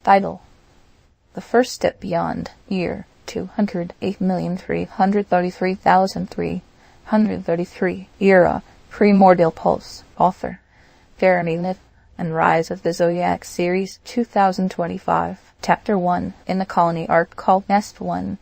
Title: The First Step Beyond, Year 208,333,333, Era, Primordial Pulse. Author: Jeremy Levan, and Rise of the Zodiac Series 2025. Chapter 1. In the colony arc called Nest 1,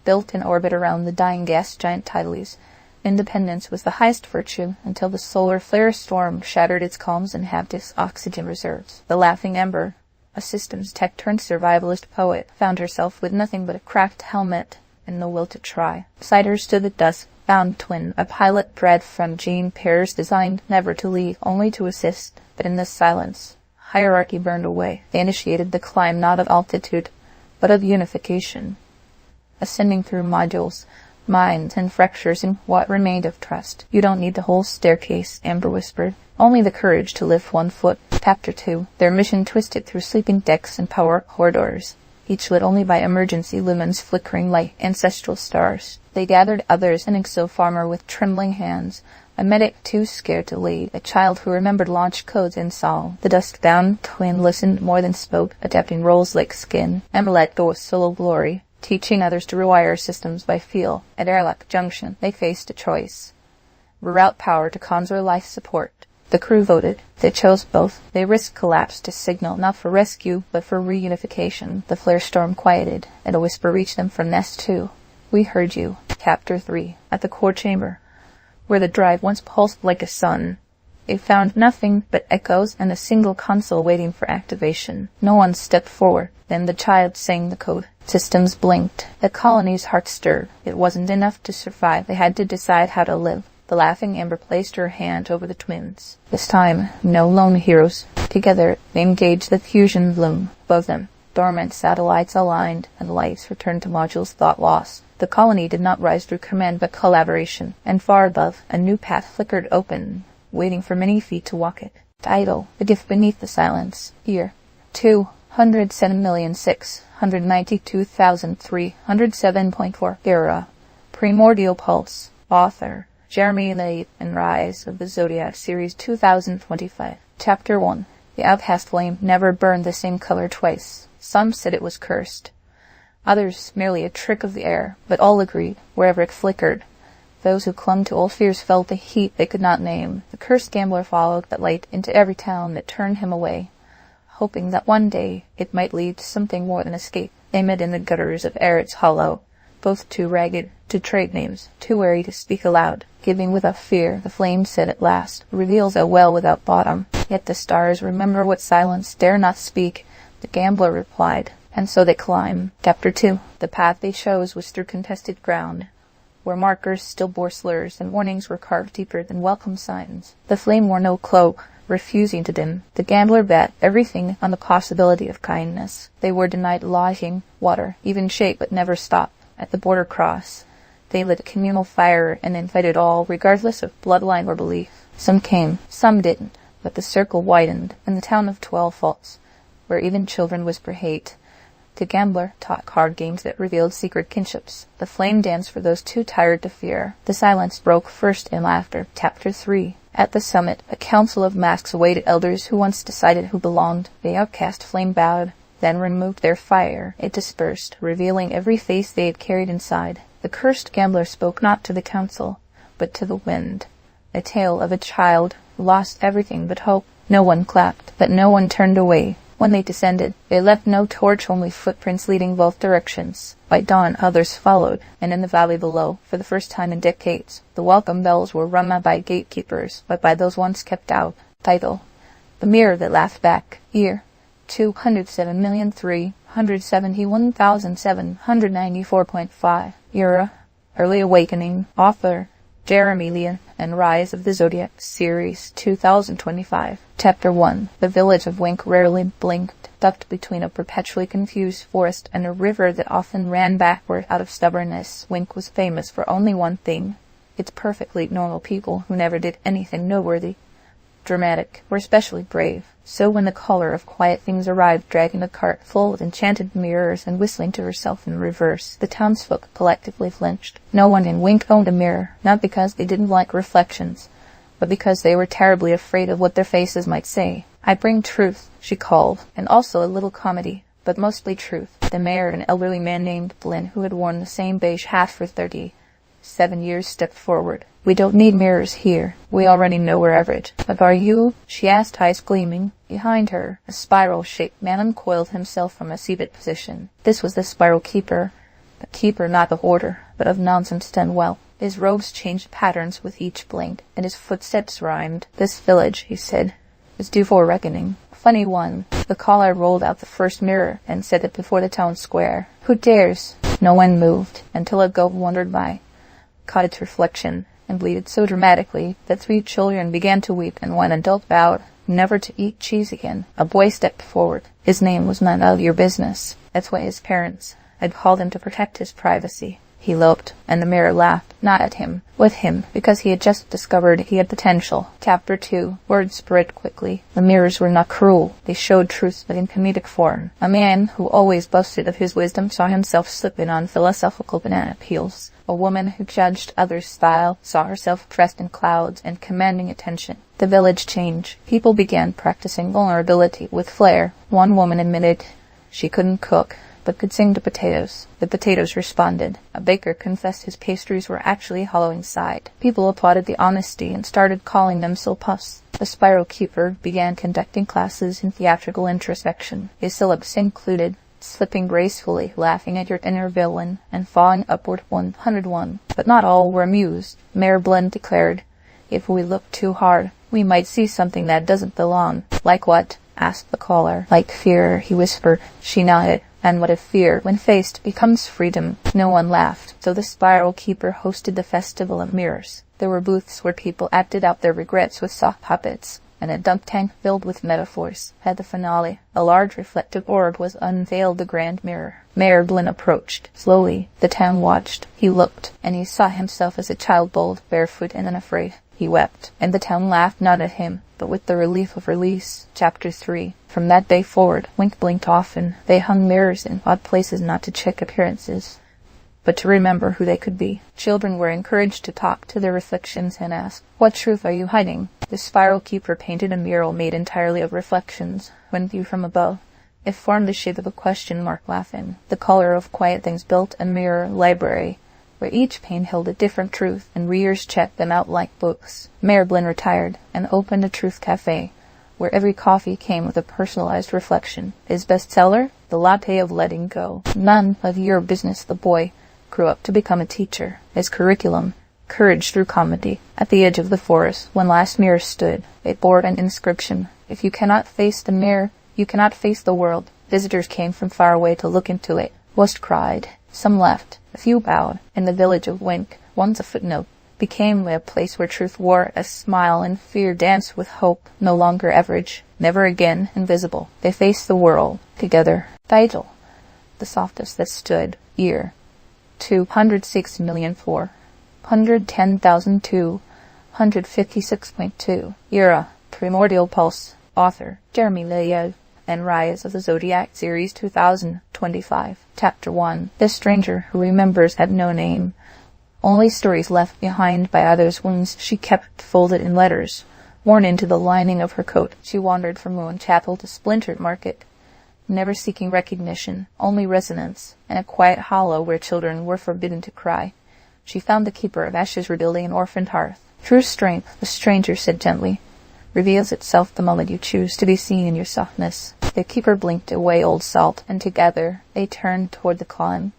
built in orbit around the dying gas giant Tideles, independence was the highest virtue until the solar flare storm shattered its calms and halved its oxygen reserves. The Laughing Ember, a systems tech turned survivalist poet, found herself with nothing but a cracked helmet and no will to try. Beside her stood the dusk-bound twin, a pilot bred from gene pairs designed never to lead, only to assist. But in this silence, hierarchy burned away. They initiated the climb not of altitude, but of unification. Ascending through modules, minds, and fractures in what remained of trust. You don't need the whole staircase, Amber whispered. Only the courage to lift one foot. Chapter 2. Their mission twisted through sleeping decks and power corridors, each lit only by emergency lumens flickering like ancestral stars. They gathered others, an exo-farmer with trembling hands, a medic too scared to lead, a child who remembered launch codes in song. The dusk-bound twin listened more than spoke, adapting roles like skin. Emma let go of solo glory, teaching others to rewire systems by feel. At Airlock Junction, they faced a choice: reroute power to conserve life support. The crew voted. They chose both. They risked collapse to signal not for rescue, but for reunification. The flare storm quieted, and a whisper reached them from Nest 2. We heard you. Chapter 3. At the core chamber, where the drive once pulsed like a sun, they found nothing but echoes and a single console waiting for activation. No one stepped forward. Then the child sang the code. Systems blinked. The colony's heart stirred. It wasn't enough to survive. They had to decide how to live. The Laughing Ember placed her hand over the twins. This time, no lone heroes. Together, they engaged the fusion loom. Above them, dormant satellites aligned, and lights returned to modules thought lost. The colony did not rise through command but collaboration, and far above, a new path flickered open, waiting for many feet to walk it. Title: The Gift Beneath the Silence. Year 207,692,307.4. Era, Primordial Pulse. Author: Jeremy Levan, and Rise of the Zodiac Series 2025. Chapter 1. The outcast flame never burned the same color twice. Some said it was cursed, others merely a trick of the air, but all agreed, wherever it flickered. Those who clung to old fears felt the heat they could not name. The cursed gambler followed that light into every town that turned him away, hoping that one day it might lead to something more than escape. They met in the gutters of Eretz Hollow, both too ragged to trade names, too wary to speak aloud. Giving without fear, the flame said at last, reveals a well without bottom. Yet the stars remember what silence dare not speak. The gambler replied, and so they climb. Chapter 2. The path they chose was through contested ground, where markers still bore slurs and warnings were carved deeper than welcome signs. The flame wore no cloak, refusing to dim. The gambler bet everything on the possibility of kindness. They were denied lodging, water, even shade, but never stopped. At the border cross, they lit a communal fire and invited all, regardless of bloodline or belief. Some came, some didn't, but the circle widened. In the town of 12 Faults, where even children whisper hate, the gambler taught card games that revealed secret kinships. The flame danced for those too tired to fear. The silence broke first in laughter. Chapter 3. At the summit, a council of masks awaited elders who once decided who belonged. The outcast flame bowed, then removed their fire. It dispersed, revealing every face they had carried inside. The cursed gambler spoke not to the council, but to the wind. A tale of a child who lost everything but hope. No one clapped, but no one turned away. When they descended, they left no torch, only footprints leading both directions. By dawn, others followed, and in the valley below, for the first time in decades, the welcome bells were rung not by gatekeepers, but by those once kept out. Title: The Mirror That Laughed Back. Year 207,371,794.5. Era, Early Awakening. Author: Jeremy Levan, and Rise of the Zodiac Series 2025. Chapter 1. The village of Wink rarely blinked, tucked between a perpetually confused forest and a river that often ran backward out of stubbornness. Wink was famous for only one thing: its perfectly normal people who never did anything noteworthy. Dramatic, or especially brave. So when the caller of quiet things arrived, dragging a cart full of enchanted mirrors and whistling to herself in reverse, the townsfolk collectively flinched. No one in Wink owned a mirror, not because they didn't like reflections, but because they were terribly afraid of what their faces might say. I bring truth, she called, and also a little comedy, but mostly truth. The mayor, an elderly man named Blinn, who had worn the same beige hat for 37 years, stepped forward. "We don't need mirrors here. We already know we're average." "But are you?" she asked, eyes gleaming. Behind her, a spiral-shaped man uncoiled himself from a seated position. This was the Spiral Keeper. The keeper not of order, but of nonsense done well. His robes changed patterns with each blink, and his footsteps rhymed. "This village," he said, "is due for a reckoning. Funny one." The caller rolled out the first mirror and set it before the town square. "Who dares?" No one moved, until a goat wandered by, caught its reflection, and bleated so dramatically that 3 children began to weep, and one adult vowed never to eat cheese again. A boy stepped forward. His name was none of your business. That's why his parents had called him to protect his privacy. He loped, and the mirror laughed, not at him, with him, because he had just discovered he had potential. Chapter 2. Words spread quickly. The mirrors were not cruel. They showed truth, but in comedic form. A man who always boasted of his wisdom saw himself slipping on philosophical banana peels. A woman who judged others' style saw herself dressed in clouds and commanding attention. The village changed. People began practicing vulnerability with flair. One woman admitted she couldn't cook, but could sing to potatoes. The potatoes responded. A baker confessed his pastries were actually hollow inside. People applauded the honesty and started calling them puffs. The Spiral Keeper began conducting classes in theatrical introspection. His syllabus included slipping gracefully, laughing at your inner villain, and falling upward 101. But not all were amused. Mayor Blinn declared, "If we look too hard, we might see something that doesn't belong." "Like what?" asked the caller. "Like fear," he whispered. She nodded. "And what if fear, when faced, becomes freedom?" No one laughed, so the Spiral Keeper hosted the Festival of Mirrors. There were booths where people acted out their regrets with sock puppets, and a dunk tank filled with metaphors. At the finale, a large reflective orb was unveiled, the grand mirror. Mayor Blinn approached. Slowly, the town watched. He looked, and he saw himself as a child, bold, barefoot, and unafraid. He wept, and the town laughed not at him, but with the relief of release. Chapter 3. From that day forward, Wink blinked often. They hung mirrors in odd places not to check appearances, but to remember who they could be. Children were encouraged to talk to their reflections and ask, "What truth are you hiding?" The Spiral Keeper painted a mural made entirely of reflections. When viewed from above, it formed the shape of a question mark, laughing. The caller of Quiet Things built a mirror library, where each pane held a different truth, and readers checked them out like books. Mayor Blinn retired and opened a truth cafe, where every coffee came with a personalized reflection. His bestseller? The Latte of Letting Go. None of your business. The boy grew up to become a teacher. His curriculum? Courage through comedy. At the edge of the forest, one last mirror stood. It bore an inscription. "If you cannot face the mirror, you cannot face the world." Visitors came from far away to look into it. Most cried. Some left. A few bowed. And the village of Wink, once a footnote, became a place where truth wore a smile and fear danced with hope. No longer average. Never again invisible. They faced the world together. Title: The Softest That Stood. Year: 206,410,256.2. Era: Primordial Pulse. Author: Jeremy Levan. And Rise of the Zodiac Series 2025. Chapter 1. This stranger who remembers had no name. Only stories left behind by others' wounds she kept folded in letters, worn into the lining of her coat. She wandered from ruined chapel to splintered market, never seeking recognition, only resonance, and a quiet hollow where children were forbidden to cry. She found the Keeper of Ashes rebuilding an orphaned hearth. True strength, the stranger said gently, reveals itself the moment you choose to be seen in your softness. The Keeper blinked away old salt, and together they turned toward the climb,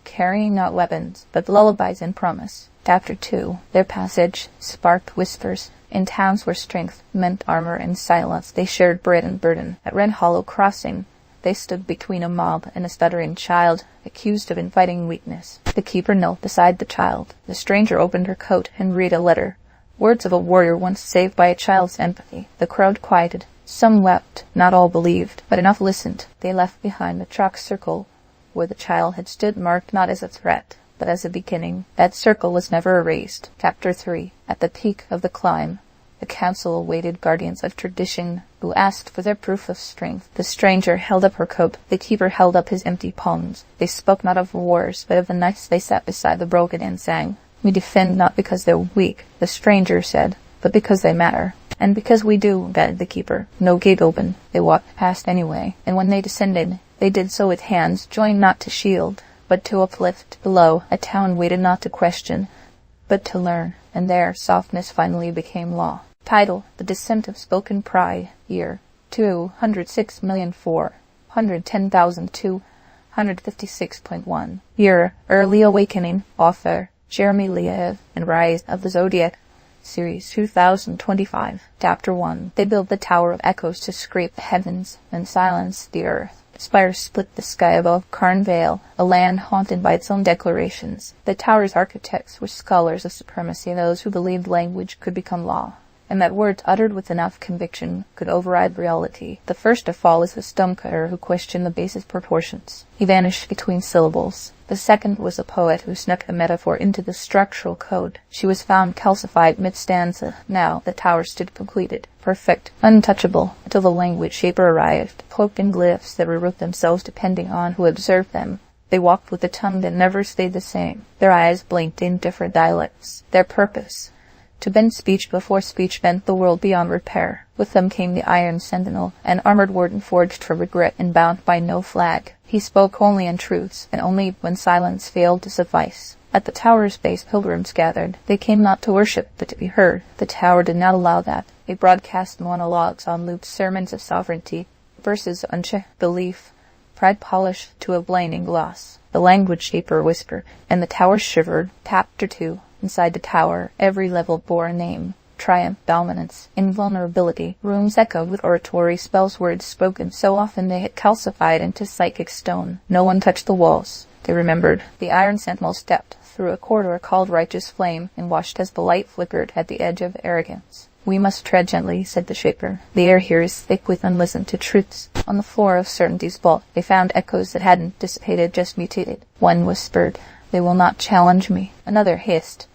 carrying not weapons, but lullabies and promise. Chapter 2. Their passage sparked whispers. In towns where strength meant armor and silence, they shared bread and burden. At Red Hollow Crossing, they stood between a mob and a stuttering child, accused of inviting weakness. The Keeper knelt beside the child. The stranger opened her coat and read a letter. Words of a warrior once saved by a child's empathy. The crowd quieted. Some wept, not all believed, but enough listened. They left behind the chalk circle where the child had stood, marked not as a threat, but as a beginning. That circle was never erased. Chapter 3. At the peak of the climb, the council awaited guardians of tradition who asked for their proof of strength. The stranger held up her coat. The Keeper held up his empty palms. They spoke not of wars, but of the nights they sat beside the broken and sang. "We defend not because they're weak," the stranger said, "but because they matter." "And because we do," guided the Keeper. No gate opened. They walked past anyway, and when they descended, They did so with hands joined not to shield, but to uplift. Below, a town waited not to question, but to learn, and there softness finally became law. Title: The Descent of Spoken Pride. Year: 206,410,256.1. Year: Early Awakening. Author: Jeremy Levan, and Rise of the Zodiac. Series 2025. Chapter 1. They built the Tower of Echoes to scrape the heavens and silence the earth. Spires split the sky above Carn Vale, a land haunted by its own declarations. The tower's architects were scholars of supremacy, those who believed language could become law, and that words uttered with enough conviction could override reality. The first to fall is the stonecutter who questioned the base's proportions. He vanished between syllables. The second was a poet who snuck a metaphor into the structural code. She was found calcified mid-stanza. Now the tower stood completed, perfect, untouchable, until the language shaper arrived, cloaked in glyphs that rewrote themselves depending on who observed them. They walked with a tongue that never stayed the same. Their eyes blinked in different dialects. Their purpose: to bend speech before speech bent the world beyond repair. With them came the Iron Sentinel, an armored warden forged for regret and bound by no flag. He spoke only in truths, and only when silence failed to suffice. At the tower's base pilgrims gathered. They came not to worship, but to be heard. The tower did not allow that. They broadcast monologues on looped sermons of sovereignty, verses on belief, pride polished to a blinding gloss. The language shaper whispered, and the tower shivered. Chapter 2. Inside the tower, every level bore a name: triumph, dominance, invulnerability. Rooms echoed with oratory spells, words spoken so often they had calcified into psychic stone. No one touched the walls. They remembered. The Iron Sentinel stepped through a corridor called Righteous Flame, and watched as the light flickered at the edge of arrogance. "We must tread gently," said the shaper. "The air here is thick with unlistened to truths." On the floor of Certainty's vault, they found echoes that hadn't dissipated, just mutated. One whispered, "They will not challenge me." Another hissed,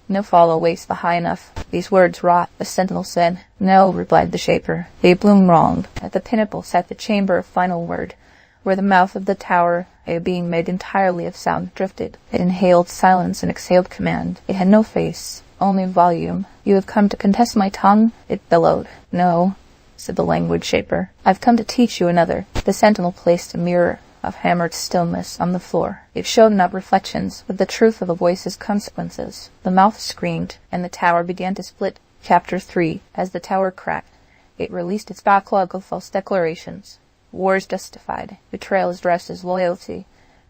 "No fall awaits the high enough. These words rot." The sentinel said, "No," replied the shaper. "They bloom wrong." At the pinnacle sat the chamber of final word, where the mouth of the tower, a being made entirely of sound, drifted. It inhaled silence and exhaled command. It had no face, only volume. "You have come to contest my tongue?" it bellowed. "No," said the language shaper. "I've come to teach you another." The sentinel placed a mirror of hammered stillness on the floor. It showed not reflections, but the truth of a voice's consequences. The mouth screamed, and the tower began to split. Chapter 3. As the tower cracked, it released its backlog of false declarations. Wars justified, betrayals dressed as loyalty.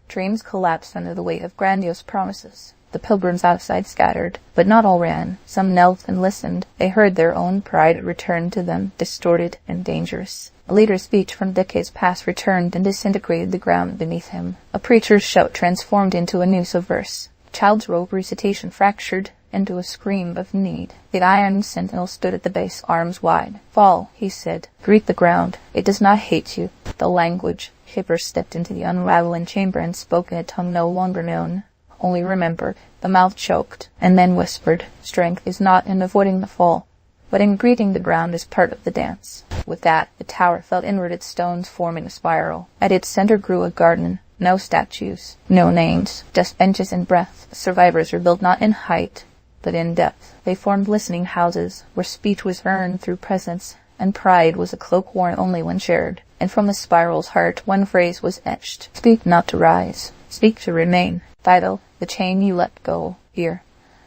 Dreams collapsed under the weight of grandiose promises. The pilgrims outside scattered, but not all ran. Some knelt and listened. They heard their own pride return to them, distorted and dangerous. A leader's speech from decades past returned and disintegrated the ground beneath him. A preacher's shout transformed into a noose of verse. A child's rope recitation fractured into a scream of need. The Iron Sentinel stood at the base, arms wide. "Fall," he said. "Greet the ground. It does not hate you." The language shaper stepped into the unraveling chamber and spoke in a tongue no longer known, only remembered. The mouth choked, and then whispered, "Strength is not in avoiding the fall, but in greeting the ground as part of the dance." With that, the tower fell inward, its stones forming a spiral. At its center grew a garden. No statues, no names, just benches and breath. The survivors were built not in height, but in depth. They formed listening houses, where speech was earned through presence, and pride was a cloak worn only when shared. And from the spiral's heart one phrase was etched: "Speak not to rise, speak to remain." Title: The Chain You Let Go. Year: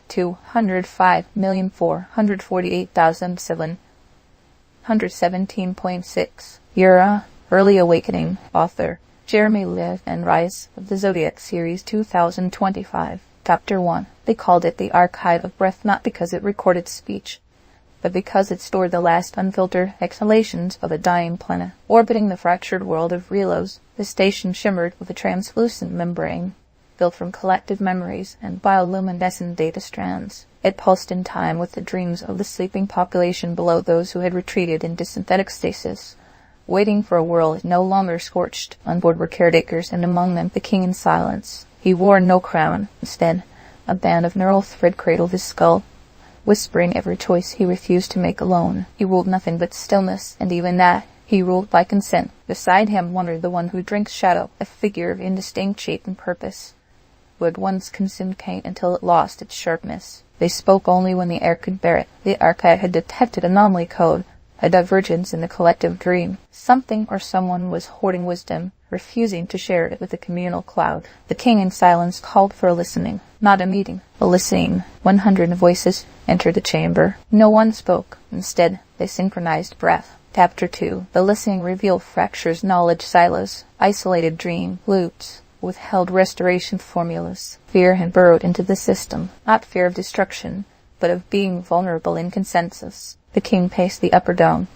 205,448,717.6. Year: Early Awakening. Author: Jeremy Levan, and Rise of the Zodiac. Series 2025. Chapter 1. They called it the Archive of Breath not because it recorded speech, but because it stored the last unfiltered exhalations of a dying planet. Orbiting the fractured world of Relos, the station shimmered with a translucent membrane, built from collective memories and bioluminescent data strands. It pulsed in time with the dreams of the sleeping population below, those who had retreated into synthetic stasis, waiting for a world no longer scorched. On board were caretakers, and among them the king in silence. He wore no crown. Instead, a band of neural thread cradled his skull, whispering every choice he refused to make alone. He ruled nothing but stillness, and even that he ruled by consent. Beside him wandered the one who drinks shadow, a figure of indistinct shape and purpose, who had once consumed Kate until it lost its sharpness. They spoke only when the air could bear it. The archive had detected anomaly code, a divergence in the collective dream. Something or someone was hoarding wisdom, refusing to share it with the communal cloud. The king in silence called for a listening, not a meeting, a listening. 100 voices entered the chamber. No one spoke. Instead, they synchronized breath. Chapter 2. The listening revealed fractures, knowledge silos, isolated dream loops, withheld restoration formulas. Fear had burrowed into the system, not fear of destruction, but of being vulnerable in consensus. The king paced the upper dome,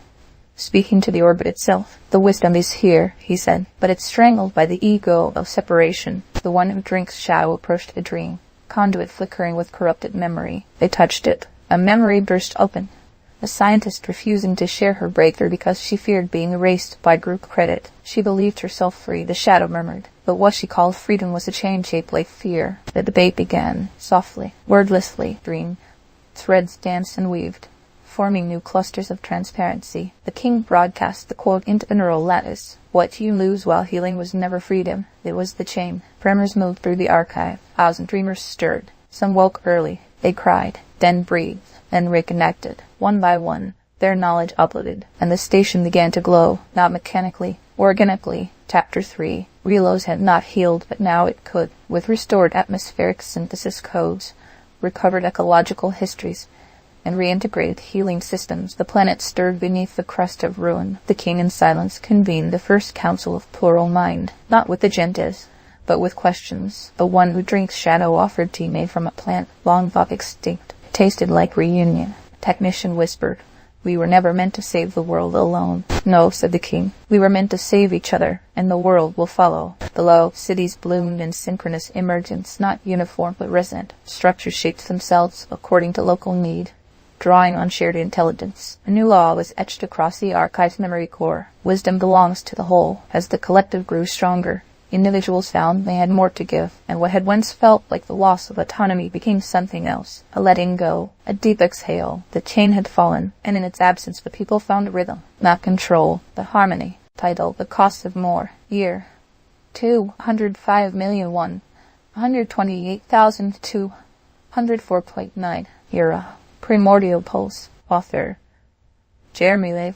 speaking to the orbit itself. The wisdom is here, he said, but it's strangled by the ego of separation. The one who drinks shadow approached a dream, conduit flickering with corrupted memory. They touched it. A memory burst open. A scientist refusing to share her breakthrough because she feared being erased by group credit. She believed herself free, the shadow murmured. But what she called freedom was a chain shaped like fear. The debate began, softly, wordlessly. Dream threads danced and weaved, forming new clusters of transparency. The king broadcast the quote into the neural lattice. What you lose while healing was never freedom. It was the chain. Tremors moved through the archive. 1,000 dreamers stirred. Some woke early. They cried, then breathed, then reconnected. One by one, their knowledge uploaded, and the station began to glow, not mechanically, organically. Chapter 3. Relos had not healed, but now it could. With restored atmospheric synthesis codes, recovered ecological histories, and reintegrated healing systems, the planet stirred beneath the crust of ruin. The king in silence convened the first council of plural mind, not with the gentes, but with questions. The one who drinks shadow offered tea made from a plant long thought extinct. It tasted like reunion. A technician whispered, "We were never meant to save the world alone." "No," said the king. "We were meant to save each other, and the world will follow." Below, cities bloomed in synchronous emergence, not uniform but resonant. Structures shaped themselves according to local need, drawing on shared intelligence. A new law was etched across the archive's memory core. Wisdom belongs to the whole. As the collective grew stronger, individuals found they had more to give, and what had once felt like the loss of autonomy became something else. A letting go, a deep exhale. The chain had fallen, and in its absence the people found rhythm, not control, but harmony. Title: The Cost of More. Year: 205,128,204.9. Era: Primordial Pulse. Author: Jeremy Levan,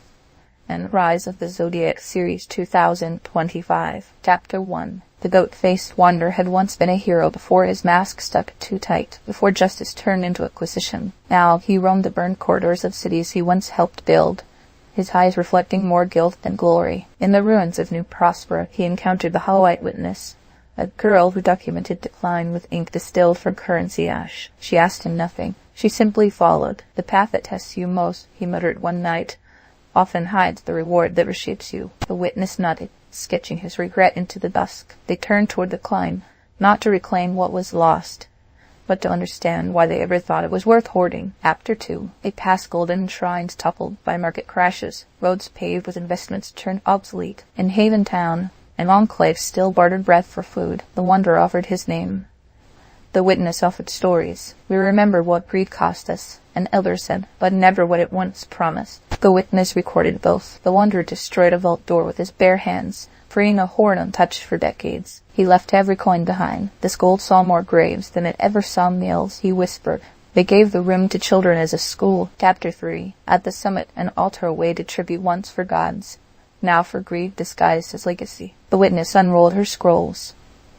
and Rise of the Zodiac Series 2025. Chapter 1. The goat-faced wanderer had once been a hero before his mask stuck too tight, before justice turned into acquisition. Now he roamed the burned corridors of cities he once helped build, his eyes reflecting more guilt than glory. In the ruins of New Prospera he encountered the hollow eyewitness, a girl who documented decline with ink distilled from currency ash. She asked him nothing. She simply followed. "The path that tests you most," he muttered one night, "often hides the reward that reshapes you." The witness nodded, sketching his regret into the dusk. They turned toward the climb, not to reclaim what was lost, but to understand why they ever thought it was worth hoarding. Chapter 2. They passed golden shrines toppled by market crashes, roads paved with investments turned obsolete. In Haven Town, an enclave still bartered breath for food. The wanderer offered his name. The witness offered stories. "We remember what greed cost us," an elder said, "but never what it once promised." The witness recorded both. The wanderer destroyed a vault door with his bare hands, freeing a hoard untouched for decades. He left every coin behind. "This gold saw more graves than it ever saw meals," he whispered. They gave the room to children as a school. Chapter 3. At the summit, an altar awaited tribute once for gods, now for greed disguised as legacy. The witness unrolled her scrolls.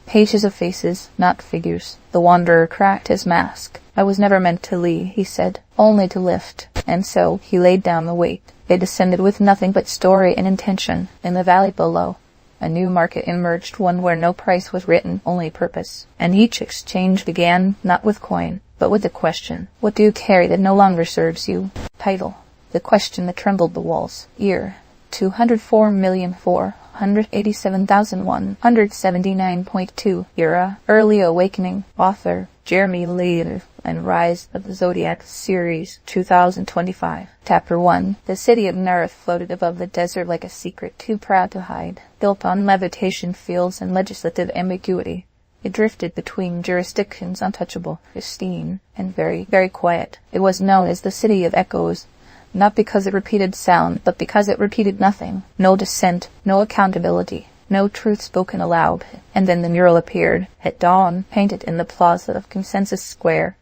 Pages of faces, not figures. The wanderer cracked his mask. "I was never meant to lead," he said, "only to lift." And so he laid down the weight. They descended with nothing but story and intention. In the valley below, a new market emerged, one where no price was written, only purpose. And each exchange began not with coin, but with the question, "What do you carry that no longer serves you?" Title: The Question That Trembled the Walls. Year: 204,487,179.2. Era: Early Awakening. Author: Jeremy Levan, and Rise of the Zodiac Series 2025. Chapter 1. The city of Nerith floated above the desert like a secret too proud to hide. Built on levitation fields and legislative ambiguity, it drifted between jurisdictions untouchable, pristine, and very, very quiet. It was known as the City of Echoes, not because it repeated sound, but because it repeated nothing. No dissent, no accountability, no truth spoken aloud. And then the mural appeared, at dawn, painted in the plaza of Consensus Square.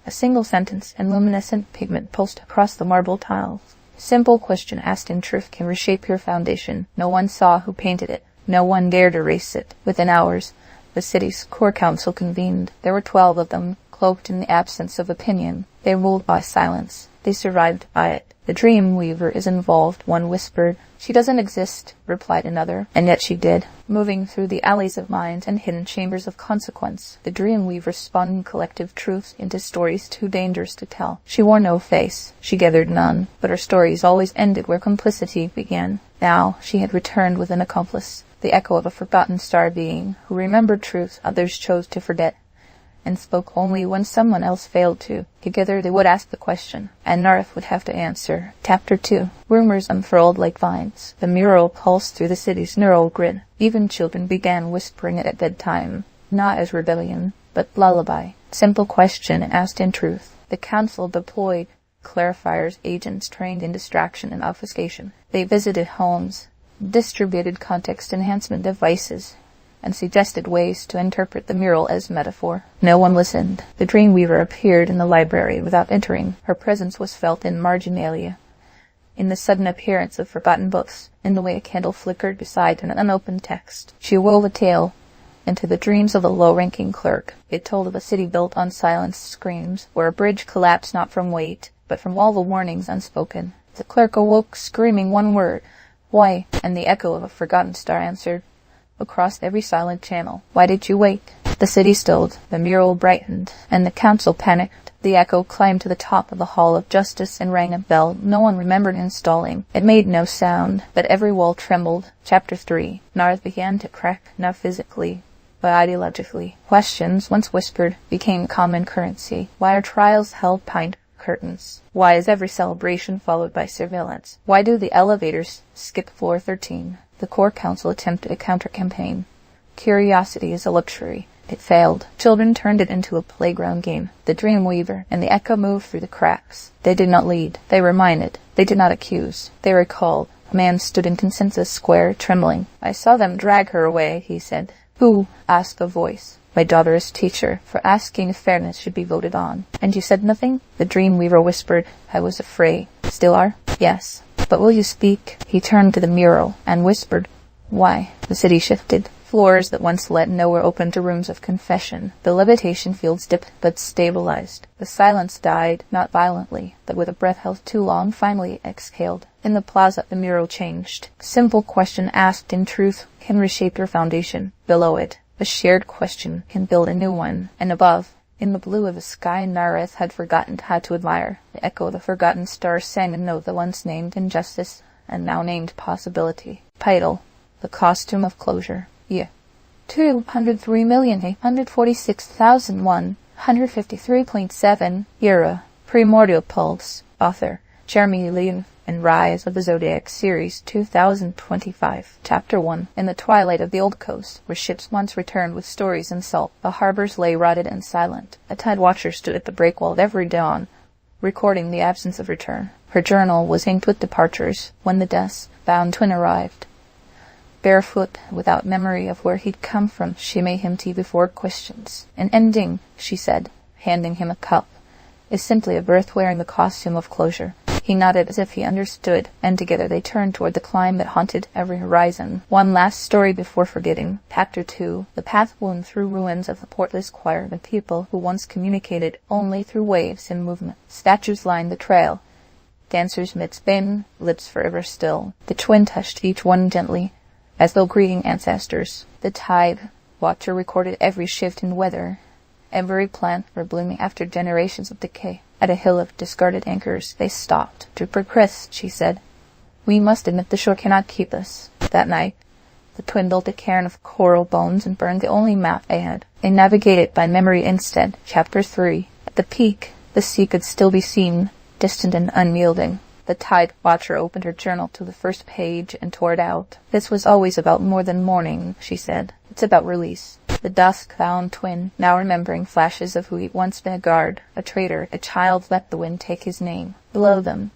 A single sentence in luminescent pigment pulsed across the marble tiles. Simple question asked in truth can reshape your foundation. No one saw who painted it. No one dared erase it. Within hours, the city's core council convened. There were 12 of them, cloaked in the absence of opinion. They ruled by silence. They survived by it. The dream weaver is involved, one whispered. She doesn't exist, replied another. And yet she did. Moving through the alleys of mind and hidden chambers of consequence, the dream weaver spun collective truths into stories too dangerous to tell. She wore no face. She gathered none. But her stories always ended where complicity began. Now she had returned with an accomplice, the echo of a forgotten star being, who remembered truths others chose to forget, and spoke only when someone else failed to. Together they would ask the question, and Narth would have to answer. Chapter 2. Rumors unfurled like vines. The mural pulsed through the city's neural grid. Even children began whispering it at bedtime, not as rebellion, but lullaby. Simple question asked in truth. The council deployed clarifiers, agents trained in distraction and obfuscation. They visited homes, distributed context enhancement devices, and suggested ways to interpret the mural as metaphor. No one listened. The dreamweaver appeared in the library without entering. Her presence was felt in marginalia, in the sudden appearance of forgotten books, in the way a candle flickered beside an unopened text. She wove a tale into the dreams of a low-ranking clerk. It told of a city built on silenced screams, where a bridge collapsed not from weight, but from all the warnings unspoken. The clerk awoke, screaming one word, "Why?" and the echo of a forgotten star answered, across every silent channel, "Why did you wake?" The city stilled, the mural brightened, and the council panicked. The echo climbed to the top of the Hall of Justice and rang a bell no one remembered installing. It made no sound, but every wall trembled. Chapter 3. Narth began to crack, not physically, but ideologically. Questions, once whispered, became common currency. Why are trials held behind curtains? Why is every celebration followed by surveillance? Why do the elevators skip floor 13? The core council attempted a counter-campaign. Curiosity is a luxury. It failed. Children turned it into a playground game. The dreamweaver and the echo moved through the cracks. They did not lead. They reminded. They did not accuse. They recalled. A man stood in Consensus Square, trembling. "I saw them drag her away," he said. "Who?" asked a voice. "My daughter's teacher, for asking if fairness should be voted on." "And you said nothing?" The dreamweaver whispered. "I was afraid." "Still are?" "Yes." "But will you speak?" He turned to the mural and whispered, "Why?" The city shifted. Floors that once led nowhere opened to rooms of confession. The levitation fields dipped but stabilized. The silence died, not violently, but with a breath held too long, finally exhaled. In the plaza, the mural changed. Simple question asked in truth can reshape your foundation. Below it, a shared question can build a new one. And above, in the blue of the sky, Nareth had forgotten how to admire. The echo of the forgotten stars sang a note that once named injustice and now named possibility. Title: The Costume of Closure. Year: 203,846,153.7. Era: Primordial Pulse. Author: Jeremy Levan and Rise of the Zodiac Series 2025. Chapter 1. In the twilight of the old coast, where ships once returned with stories and salt, the harbors lay rotted and silent. A tide watcher stood at the breakwall of every dawn, recording the absence of return. Her journal was inked with departures, when the dusk-bound twin arrived. Barefoot, without memory of where he'd come from, she made him tea before questions. "An ending," she said, handing him a cup, "is simply a birth wearing the costume of closure." He nodded as if he understood, and together they turned toward the climb that haunted every horizon. One last story before forgetting. Chapter 2. The path wound through ruins of the portless choir, the people who once communicated only through waves and movement. Statues lined the trail, dancers midst bend, lips forever still. The twin touched each one gently, as though greeting ancestors. The tide watcher recorded every shift in weather, every plant reblooming after generations of decay. At a hill of discarded anchors, they stopped. "To progress," she said, "we must admit the shore cannot keep us." That night, the twin built a cairn of coral bones and burned the only map they had. They navigated by memory instead. Chapter 3. At the peak, the sea could still be seen, distant and unyielding. The tide watcher opened her journal to the first page and tore it out. "This was always about more than mourning," she said. "It's about release." The dusk-bound twin, now remembering flashes of who he'd once been, a guard, a traitor, a child, let the wind take his name. Below them,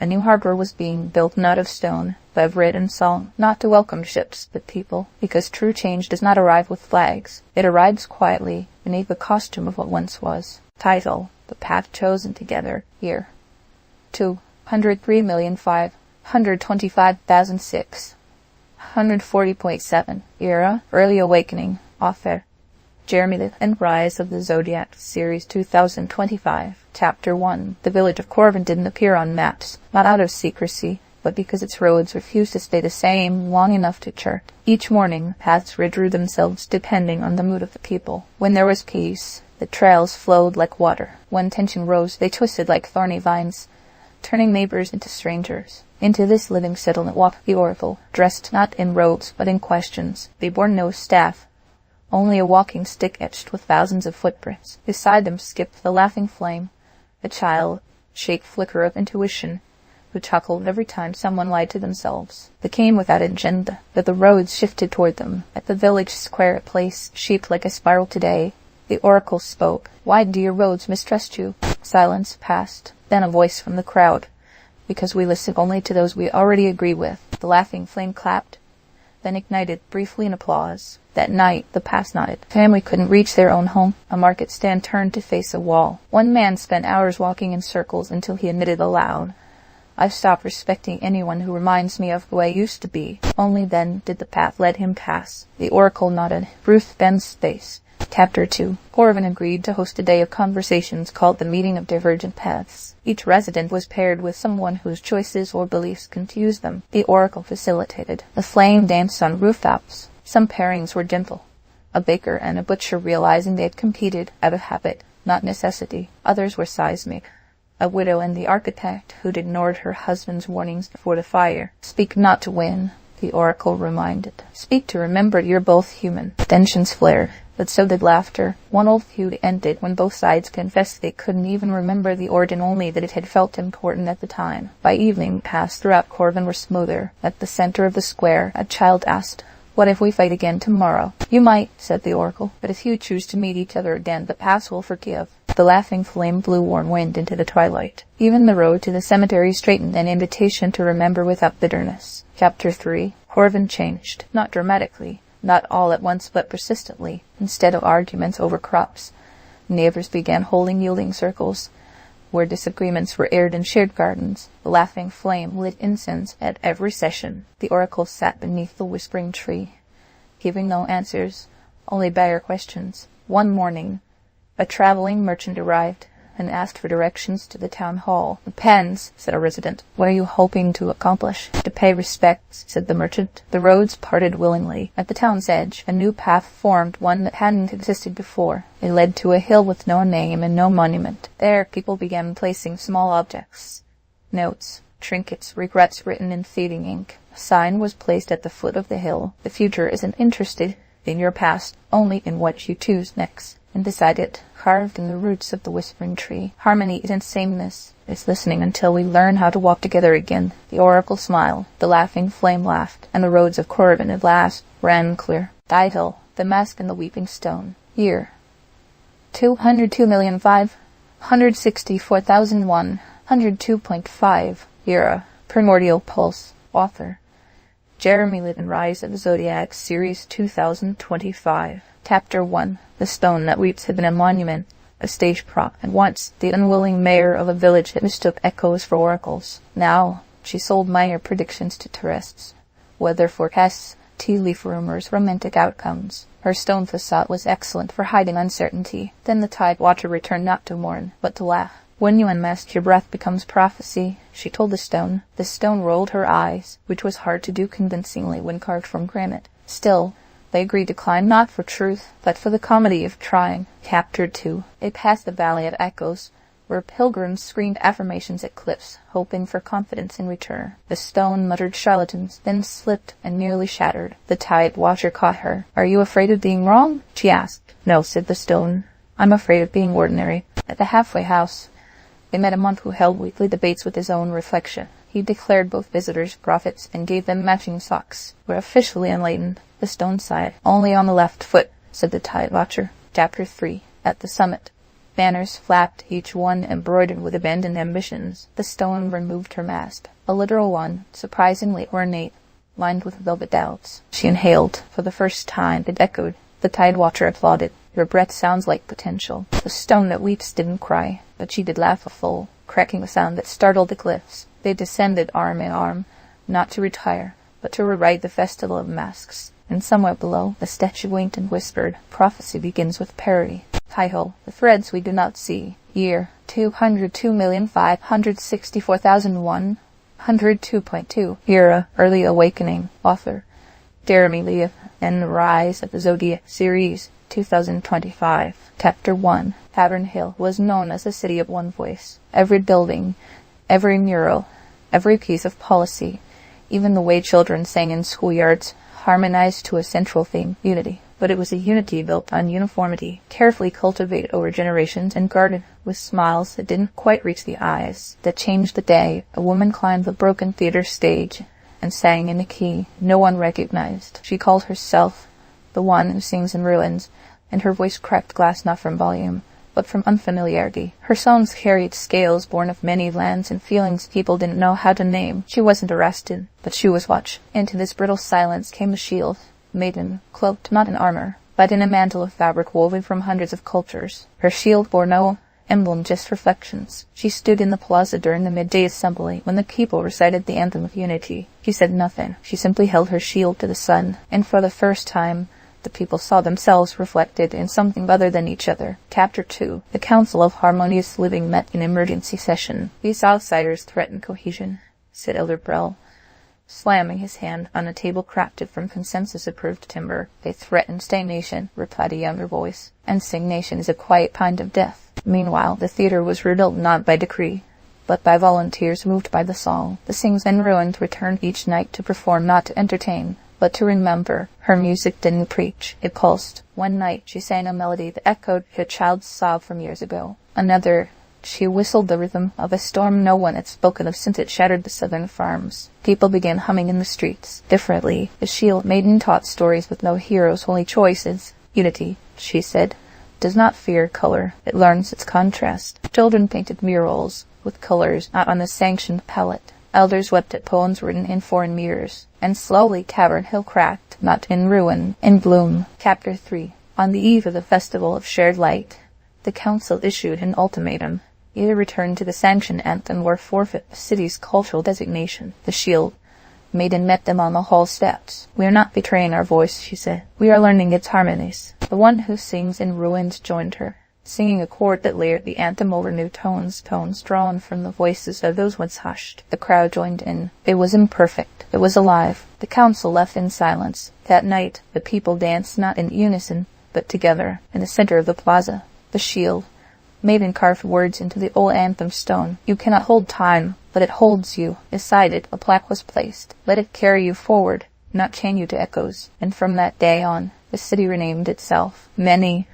a new harbor was being built, not of stone, but of writ and song, not to welcome ships, but people, because true change does not arrive with flags. It arrives quietly, beneath the costume of what once was. Title: The Path Chosen Together. Year: 2 103,525,006. 140.7. Era, Early Awakening. Author, Jeremy Levan, and Rise of the Zodiac, Series 2025. Chapter 1. The village of Corvin didn't appear on maps, not out of secrecy, but because its roads refused to stay the same long enough to chart. Each morning, paths redrew themselves depending on the mood of the people. When there was peace, the trails flowed like water. When tension rose, they twisted like thorny vines, turning neighbors into strangers. Into this living settlement walked the oracle, dressed not in robes but in questions. They bore no staff, only a walking stick etched with thousands of footprints. Beside them skipped the laughing flame, a child-shaped flicker of intuition, who chuckled every time someone lied to themselves. They came without agenda, but the roads shifted toward them. At the village square, a place shaped like a spiral today, the oracle spoke. "Why do your roads mistrust you?" Silence passed. Then a voice from the crowd. "Because we listen only to those we already agree with." The laughing flame clapped, then ignited briefly in applause. That night, the paths nodded. Family couldn't reach their own home. A market stand turned to face a wall. One man spent hours walking in circles until he admitted aloud, "I've stopped respecting anyone who reminds me of who I used to be." Only then did the path let him pass. The oracle nodded. Ruth bends space. Chapter 2. Corvin agreed to host a day of conversations called the Meeting of Divergent Paths. Each resident was paired with someone whose choices or beliefs confused them. The oracle facilitated. The flame danced on rooftops. Some pairings were gentle, a baker and a butcher realizing they had competed out of habit, not necessity. Others were seismic, a widow and the architect who'd ignored her husband's warnings before the fire. "Speak not to win," the oracle reminded. "Speak to remember you're both human." Tensions flared, but so did laughter. One old feud ended when both sides confessed they couldn't even remember the origin, only that it had felt important at the time. By evening, paths throughout Corvin were smoother. At the center of the square, a child asked, "What if we fight again tomorrow?" "You might," said the oracle, "but if you choose to meet each other again, the paths will forgive." The laughing flame blew warm wind into the twilight. Even the road to the cemetery straightened, an invitation to remember without bitterness. Chapter 3. Corvin changed. Not dramatically, not all at once, but persistently. Instead of arguments over crops, neighbors began holding yielding circles, where disagreements were aired in shared gardens. The laughing flame lit incense at every session. The oracle sat beneath the whispering tree, giving no answers, only bare questions. One morning, a traveling merchant arrived and asked for directions to the town hall. "Depends," said a resident. "What are you hoping to accomplish?" "To pay respects," said the merchant. The roads parted willingly. At the town's edge, a new path formed, one that hadn't existed before. It led to a hill with no name and no monument. There, people began placing small objects, notes, trinkets, regrets written in fading ink. A sign was placed at the foot of the hill. "The future isn't interested in your past, only in what you choose next." And beside it, carved in the roots of the whispering tree, "Harmony isn't sameness, it's listening until we learn how to walk together again." The oracle smiled, the laughing flame laughed, and the roads of Corvin at last ran clear. Title: The Mask and the Weeping Stone. Year: 202,564,001. 102.5. Era: Primordial Pulse. Author: Jeremy Levan. Rise of the Zodiac, Series 2025. Chapter 1. The stone that weeps had been a monument, a stage prop, and once the unwilling mayor of a village that mistook echoes for oracles. Now she sold minor predictions to tourists, weather forecasts, tea leaf rumors, romantic outcomes. Her stone facade was excellent for hiding uncertainty. Then the tide watcher returned not to mourn, but to laugh. "When you unmask, your breath becomes prophecy," she told the stone. The stone rolled her eyes, which was hard to do convincingly when carved from granite. Still, they agreed to climb not for truth, but for the comedy of trying. Chapter 2. It passed the Valley of Echoes, where pilgrims screamed affirmations at cliffs, hoping for confidence in return. The stone muttered charlatans, then slipped and nearly shattered. The tide watcher caught her. "Are you afraid of being wrong?" she asked. "No," said the stone. "I'm afraid of being ordinary." At the halfway house, they met a monk who held weekly debates with his own reflection. He declared both visitors prophets and gave them matching socks. "We're officially enlightened." The stone sighed. "Only on the left foot," said the tide watcher. Chapter 3. At the summit, banners flapped, each one embroidered with abandoned ambitions. The stone removed her mask, a literal one, surprisingly ornate, lined with velvet doubts. She inhaled. For the first time, it echoed. The tide watcher applauded. "Your breath sounds like potential." The stone that weeps didn't cry, but she did laugh a full, cracking a sound that startled the cliffs. They descended arm in arm, not to retire, but to rewrite the festival of masks. And somewhere below, the statue winked and whispered, "Prophecy begins with parody." Hi-ho, the threads we do not see. Year 202,564,102.2. Era, Early Awakening. Author, Jeremy Levan, and Rise of the Zodiac Series, 2025. Chapter 1. Tavern Hill was known as the city of one voice. Every building, every mural, every piece of policy, even the way children sang in schoolyards, harmonized to a central theme, unity. But it was a unity built on uniformity, carefully cultivated over generations and guarded with smiles that didn't quite reach the eyes. That changed the day. A woman climbed the broken theater stage and sang in a key no one recognized. She called herself the one who sings in ruins, and her voice cracked glass not from volume, but from unfamiliarity. Her songs carried scales born of many lands and feelings people didn't know how to name. She wasn't arrested, but she was watched. Into this brittle silence came a shield, maiden, cloaked not in armor, but in a mantle of fabric woven from hundreds of cultures. Her shield bore no emblem, just reflections. She stood in the plaza during the midday assembly when the people recited the anthem of unity. She said nothing. She simply held her shield to the sun, and for the first time the people saw themselves reflected in something other than each other. Chapter 2. The Council of Harmonious Living met in emergency session. "These outsiders threaten cohesion," said Elder Brell, slamming his hand on a table crafted from consensus-approved timber. "They threaten stagnation," replied a younger voice, "and stagnation is a quiet kind of death." Meanwhile, the theater was rebuilt not by decree, but by volunteers moved by the song. The sings and ruined returned each night to perform, not to entertain, but to remember. Her music didn't preach, it pulsed. One night she sang a melody that echoed a child's sob from years ago. Another, she whistled the rhythm of a storm no one had spoken of since it shattered the southern farms. People began humming in the streets. Differently, the shield maiden taught stories with no heroes, only choices. "Unity," she said, "does not fear color, it learns its contrast." Children painted murals with colors not on the sanctioned palette. Elders wept at poems written in foreign mirrors. And slowly Tavern Hill cracked, not in ruin, in bloom. Chapter 3. On the eve of the Festival of Shared Light, the council issued an ultimatum. Either return to the sanctioned anthem or forfeit the city's cultural designation. The shield maiden met them on the hall steps. "We are not betraying our voice," she said. "We are learning its harmonies." The one who sings in ruins joined her, singing a chord that layered the anthem over new tones drawn from the voices of those once hushed. The crowd joined in. It was imperfect. It was alive. The council left in silence. That night, the people danced not in unison, but together. In the center of the plaza, the shield maiden carved words into the old anthem stone. "You cannot hold time, but it holds you." Beside it, a plaque was placed. "Let it carry you forward, not chain you to echoes." And from that day on, the city renamed itself. Many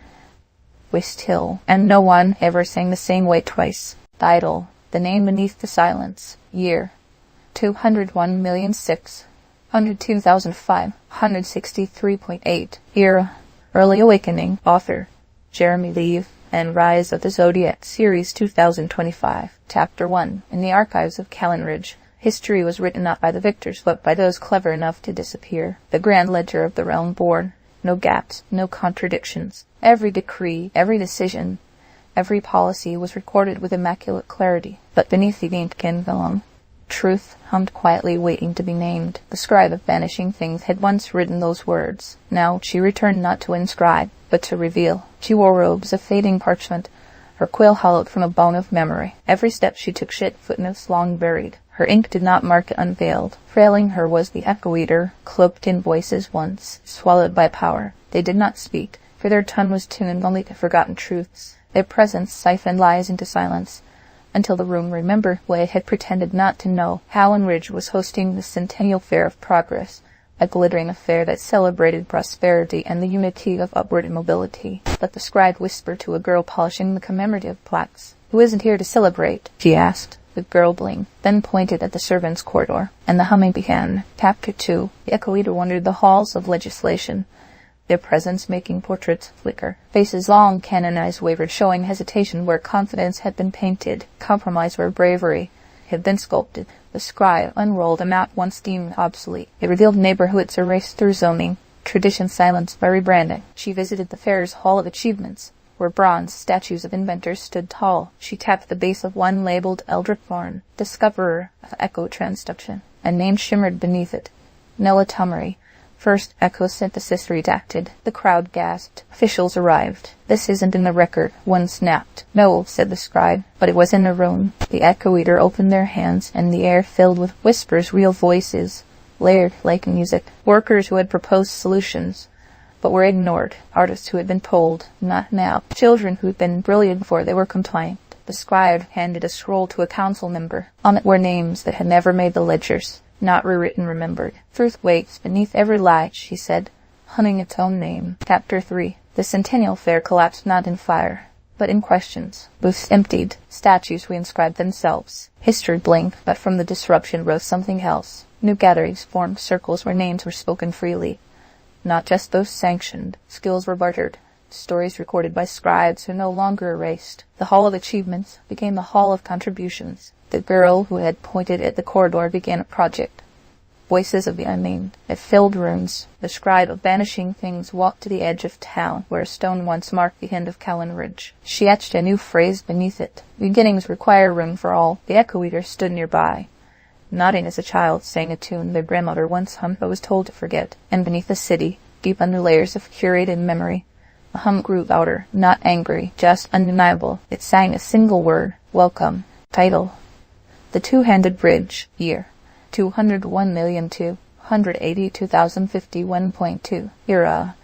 West Hill, and no one ever sang the same way twice. Title: The Name Beneath the Silence. Year: 201,602,563.8. Era: Early Awakening. Author: Jeremy Levan, and Rise of the Zodiac Series, 2025. Chapter 1. In the archives of Callanridge, history was written not by the victors, but by those clever enough to disappear. The grand ledger of the realm bore no gaps, no contradictions. Every decree, every decision, every policy was recorded with immaculate clarity. But beneath the ink envelope, truth hummed quietly, waiting to be named. The scribe of vanishing things had once written those words. Now she returned not to inscribe, but to reveal. She wore robes of fading parchment, her quill hollowed from a bone of memory. Every step she took shed footnotes long buried. Her ink did not mark it unveiled. Trailing her was the echo-eater, cloaked in voices once swallowed by power. They did not speak, for their tongue was tuned only to forgotten truths. Their presence siphoned lies into silence, until the room remembered what it had pretended not to know. Howland Ridge was hosting the Centennial Fair of Progress, a glittering affair that celebrated prosperity and the unity of upward mobility. But the scribe whispered to a girl polishing the commemorative plaques. "Who isn't here to celebrate?" she asked. The girl blinked, then pointed at the servants' corridor, and the humming began. Chapter 2. The echo-eater wandered the halls of legislation, their presence making portraits flicker. Faces long canonized wavered, showing hesitation where confidence had been painted, compromise where bravery had been sculpted. The scribe unrolled a map once deemed obsolete. It revealed neighborhoods erased through zoning, tradition silenced by rebranding. She visited the fair's Hall of Achievements, where bronze statues of inventors stood tall. She tapped the base of one labeled Eldrick Varn, discoverer of echo transduction. A name shimmered beneath it. Nella Tummery. First echo synthesis redacted. The crowd gasped. Officials arrived. This isn't in the record, one snapped. No, said the scribe, but it was in the room. The echo eater opened their hands, and the air filled with whispers, real voices, layered like music. Workers who had proposed solutions, but were ignored. Artists who had been told, not now. Children who had been brilliant before they were compliant. The scribe handed a scroll to a council member. On it were names that had never made the ledgers. Not rewritten, remembered. Truth waits beneath every lie, she said, hunting its own name. Chapter 3. The Centennial Fair collapsed not in fire, but in questions. Booths emptied, statues reinscribed themselves. History blinked, but from the disruption rose something else. New gatherings formed circles where names were spoken freely. Not just those sanctioned. Skills were bartered. Stories recorded by scribes who no longer erased. The Hall of Achievements became the Hall of Contributions. The girl who had pointed at the corridor began a project. Voices of the unnamed. It filled rooms. The scribe of vanishing things walked to the edge of town, where a stone once marked the end of Callan Ridge. She etched a new phrase beneath it. Beginnings require room for all. The echo eater stood nearby, nodding as a child sang a tune their grandmother once hummed but was told to forget. And beneath the city, deep under layers of curated memory, the hum grew louder, not angry, just undeniable. It sang a single word. Welcome. Title. The Two-Handed Bridge. Year. 201,282,051.2. Era.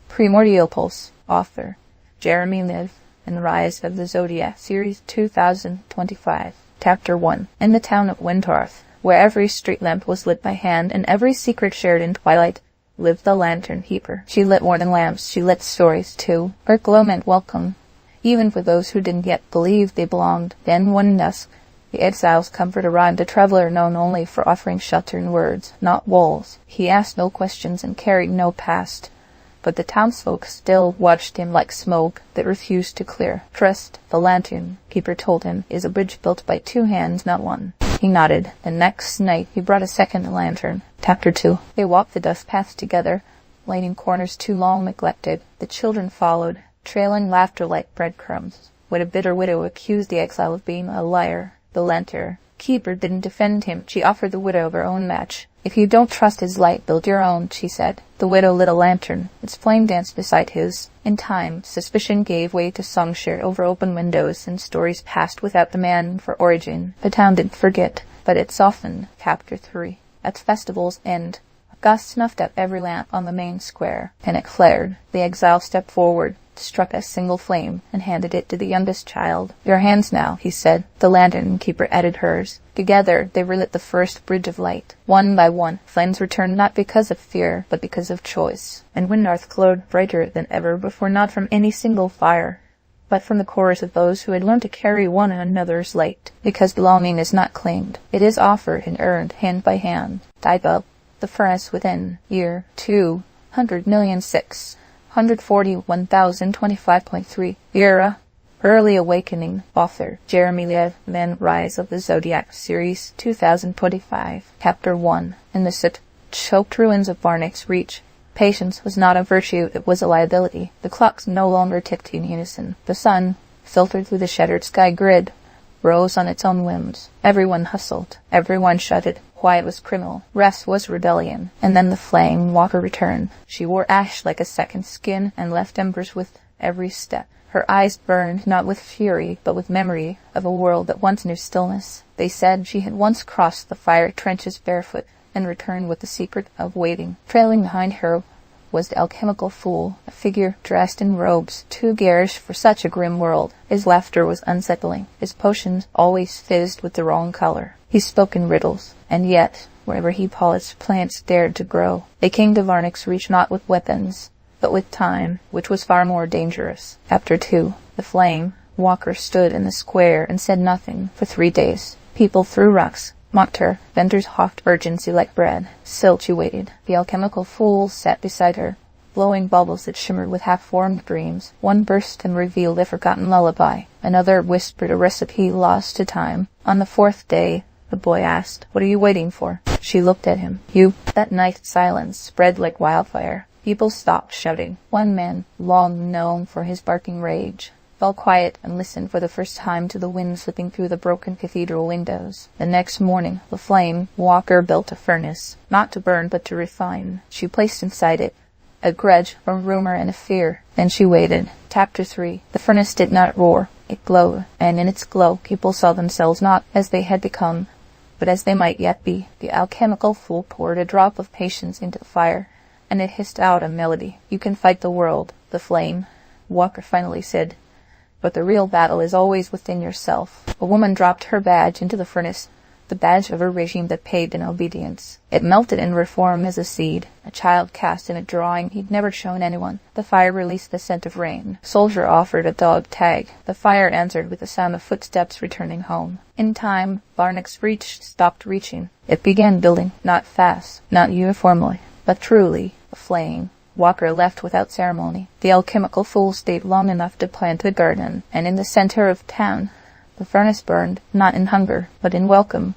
Primordial Pulse. Author. Jeremy Levan and Rise of the Zodiac. Series 2025. Chapter 1. In the town of Windtarth, where every street lamp was lit by hand and every secret shared in twilight, lived the Lantern Keeper. She lit more than lamps, she lit stories too. Her glow meant welcome, even for those who didn't yet believe they belonged. Then one dusk, the exile's comfort arrived, a traveler known only for offering shelter in words, not walls. He asked no questions and carried no past, but the townsfolk still watched him like smoke that refused to clear. Trust, the Lantern Keeper told him, is a bridge built by two hands, not one. He nodded. The next night he brought a second lantern. Chapter 2. They walked the dust path together, lighting corners too long neglected. The children followed, trailing laughter like breadcrumbs. When a bitter widow accused the exile of being a liar, the Lantern Keeper didn't defend him. She offered the widow her own match. If you don't trust his light, build your own, she said. The widow lit a lantern. Its flame danced beside his. In time, suspicion gave way to song shared over open windows, and stories passed without demand for origin. The town didn't forget, but it softened. Chapter 3. At the festival's end, Gus snuffed out every lamp on the main square, and it flared. The exile stepped forward, struck a single flame, and handed it to the youngest child. Your hands now, he said. The Lantern Keeper added hers. Together they relit the first bridge of light. One by one, flames returned not because of fear, but because of choice. And Windtarth glowed brighter than ever before, not from any single fire, but from the chorus of those who had learned to carry one another's light. Because belonging is not claimed. It is offered and earned hand by hand. Dive up. The furnace within. Year 200,006,141,025.3. Era. Early Awakening. Author. Jeremy Levan. Rise of the Zodiac. Series 2025. Chapter 1. In the choked ruins of Varnix's Reach, patience was not a virtue, it was a liability. The clocks no longer ticked in unison. The sun, filtered through the shattered sky grid, rose on its own whims. Everyone hustled. Everyone shouted. Quiet was criminal. Rest was rebellion. And then the flame walker returned. She wore ash like a second skin and left embers with every step. Her eyes burned, not with fury, but with memory of a world that once knew stillness. They said she had once crossed the fire trenches barefoot and returned with the secret of waiting. Trailing behind her was the alchemical fool, a figure dressed in robes, too garish for such a grim world. His laughter was unsettling. His potions always fizzed with the wrong color. He spoke in riddles, and yet, wherever he paused, plants dared to grow. They came to Varnix's Reach not with weapons, but with time, which was far more dangerous. Chapter 2. The flame walker stood in the square and said nothing for 3 days. People threw rocks, mocked her. Vendors hawked urgency like bread. Still she waited. The alchemical fool sat beside her, blowing bubbles that shimmered with half-formed dreams. One burst and revealed a forgotten lullaby. Another whispered a recipe lost to time. On the 4th day, the boy asked, "What are you waiting for?" She looked at him. "You." That night silence spread like wildfire. People stopped shouting. One man, long known for his barking rage, fell quiet and listened for the first time to the wind slipping through the broken cathedral windows. The next morning, the flame Walker built a furnace, not to burn but to refine. She placed inside it a grudge from rumor and a fear. Then she waited. Chapter 3. The furnace did not roar. It glowed, and in its glow people saw themselves not as they had become, but as they might yet be. The alchemical fool poured a drop of patience into the fire, and it hissed out a melody. You can fight the world, the flame, Walker finally said, but the real battle is always within yourself. A woman dropped her badge into the furnace, the badge of a regime that paid in obedience. It melted in reform as a seed. A child cast in a drawing he'd never shown anyone. The fire released the scent of rain. Soldier offered a dog tag. The fire answered with the sound of footsteps returning home. In time, Varnick's reach stopped reaching. It began building, not fast, not uniformly, but truly, a flame. Walker left without ceremony. The alchemical fool stayed long enough to plant a garden, and in the center of town, the furnace burned, not in hunger, but in welcome.